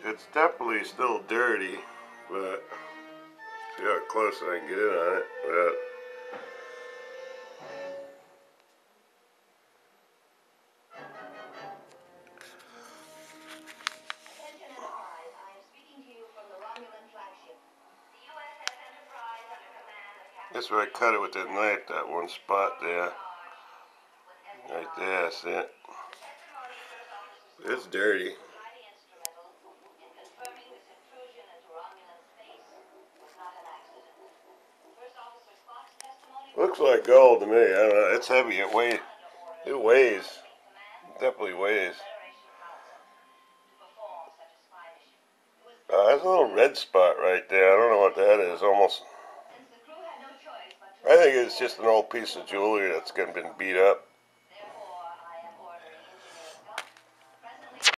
It's definitely still dirty, but see how close I can get in on it without. That's where I cut it with that knife, that one spot there. Right there, see it? It's dirty. Looks like gold to me. I don't know. It's heavy. It weighs. It weighs. It definitely weighs. There's a little red spot right there. I don't know what that is. Almost. I think it's just an old piece of jewelry that's been beat up.